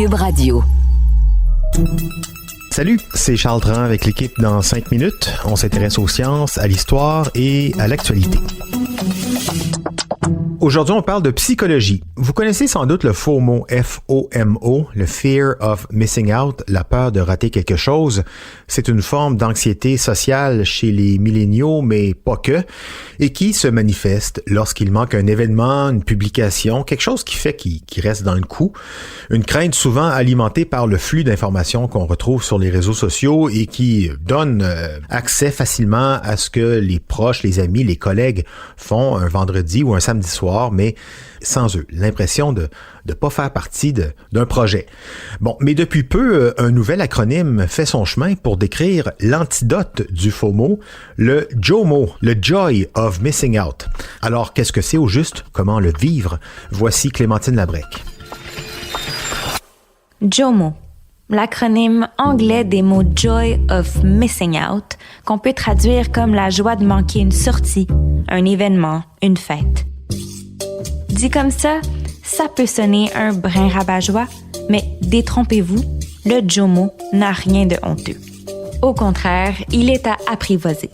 Cube Radio. Salut, c'est Charles Dran avec l'équipe dans 5 minutes. On s'intéresse aux sciences, à l'histoire et à l'actualité. Aujourd'hui, on parle de psychologie. Vous connaissez sans doute le FOMO, F-O-M-O, le Fear of Missing Out, la peur de rater quelque chose. C'est une forme d'anxiété sociale chez les milléniaux, mais pas que, et qui se manifeste lorsqu'il manque un événement, une publication, quelque chose qui fait qu'il reste dans le coup. Une crainte souvent alimentée par le flux d'informations qu'on retrouve sur les réseaux sociaux et qui donne accès facilement à ce que les proches, les amis, les collègues font un vendredi ou un samedi soir, mais sans eux, l'impression de ne pas faire partie d'un projet. Bon, mais depuis peu, un nouvel acronyme fait son chemin pour décrire l'antidote du FOMO, le JOMO, le Joy of Missing Out. Alors, qu'est-ce que c'est au juste? Comment le vivre? Voici Clémentine Labrec. JOMO, l'acronyme anglais des mots Joy of Missing Out, qu'on peut traduire comme la joie de manquer une sortie, un événement, une fête. Dit comme ça peut sonner un brin rabat-joie, mais détrompez-vous, le JOMO n'a rien de honteux. Au contraire, il est à apprivoiser.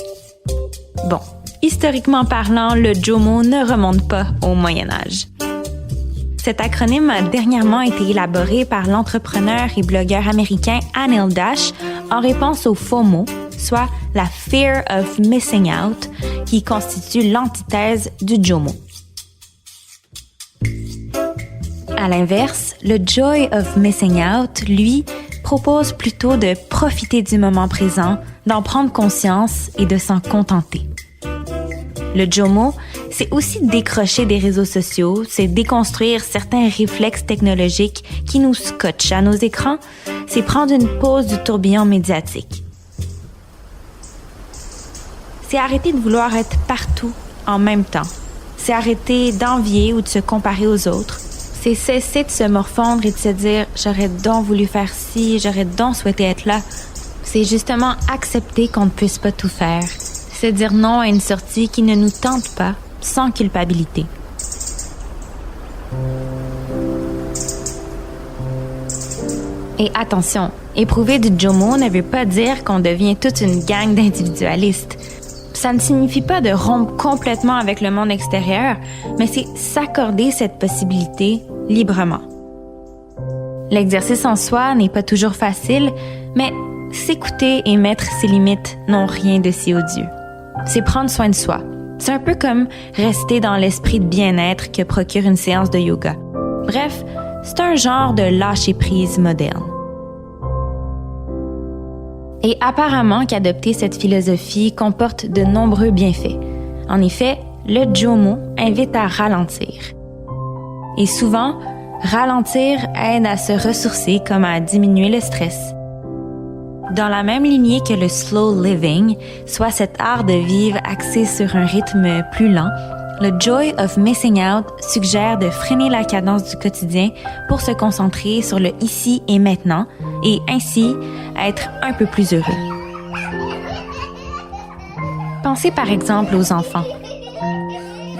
Bon, historiquement parlant, le JOMO ne remonte pas au Moyen Âge. Cet acronyme a dernièrement été élaboré par l'entrepreneur et blogueur américain Anil Dash en réponse au FOMO, soit la Fear of Missing Out, qui constitue l'antithèse du JOMO. À l'inverse, le Joy of Missing Out, lui, propose plutôt de profiter du moment présent, d'en prendre conscience et de s'en contenter. Le JOMO, c'est aussi décrocher des réseaux sociaux, c'est déconstruire certains réflexes technologiques qui nous scotchent à nos écrans, c'est prendre une pause du tourbillon médiatique. C'est arrêter de vouloir être partout en même temps. C'est arrêter d'envier ou de se comparer aux autres. C'est cesser de se morfondre et de se dire « j'aurais donc voulu faire ci, j'aurais donc souhaité être là ». C'est justement accepter qu'on ne puisse pas tout faire. C'est dire non à une sortie qui ne nous tente pas, sans culpabilité. Et attention, éprouver du JOMO ne veut pas dire qu'on devient toute une gang d'individualistes. Ça ne signifie pas de rompre complètement avec le monde extérieur, mais c'est s'accorder cette possibilité librement. L'exercice en soi n'est pas toujours facile, mais s'écouter et mettre ses limites n'ont rien de si odieux. C'est prendre soin de soi. C'est un peu comme rester dans l'esprit de bien-être que procure une séance de yoga. Bref, c'est un genre de lâcher-prise moderne. Et apparemment qu'adopter cette philosophie comporte de nombreux bienfaits. En effet, le JOMO invite à ralentir. Et souvent, ralentir aide à se ressourcer comme à diminuer le stress. Dans la même lignée que le slow living, soit cet art de vivre axé sur un rythme plus lent, le Joy of Missing Out suggère de freiner la cadence du quotidien pour se concentrer sur le ici et maintenant et ainsi être un peu plus heureux. Pensez par exemple aux enfants.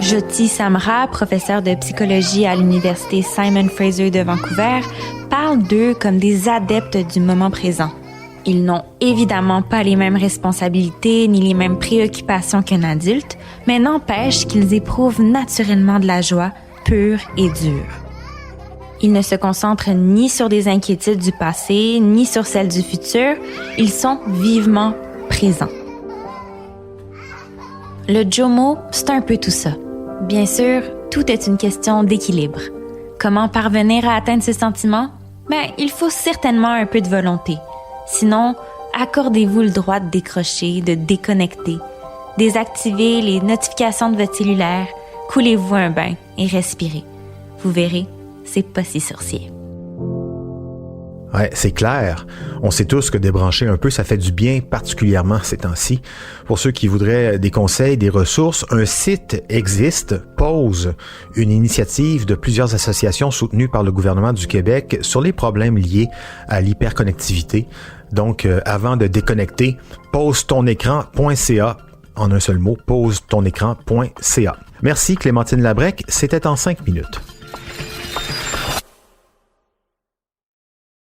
Jyoti Samra, professeur de psychologie à l'université Simon Fraser de Vancouver, parle d'eux comme des adeptes du moment présent. Ils n'ont évidemment pas les mêmes responsabilités ni les mêmes préoccupations qu'un adulte, mais n'empêche qu'ils éprouvent naturellement de la joie pure et dure. Ils ne se concentrent ni sur des inquiétudes du passé, ni sur celles du futur. Ils sont vivement présents. Le JOMO, c'est un peu tout ça. Bien sûr, tout est une question d'équilibre. Comment parvenir à atteindre ce sentiment? Il faut certainement un peu de volonté. Sinon, accordez-vous le droit de décrocher, de déconnecter. Désactivez les notifications de votre cellulaire, coulez-vous un bain et respirez. Vous verrez, c'est pas si sorcier. Ouais, c'est clair. On sait tous que débrancher un peu, ça fait du bien, particulièrement ces temps-ci. Pour ceux qui voudraient des conseils, des ressources, un site existe, Pause, une initiative de plusieurs associations soutenues par le gouvernement du Québec sur les problèmes liés à l'hyperconnectivité. Donc, avant de déconnecter, pausetonecran.ca, en un seul mot, pausetonecran.ca. Merci Clémentine Labrec, c'était en 5 minutes.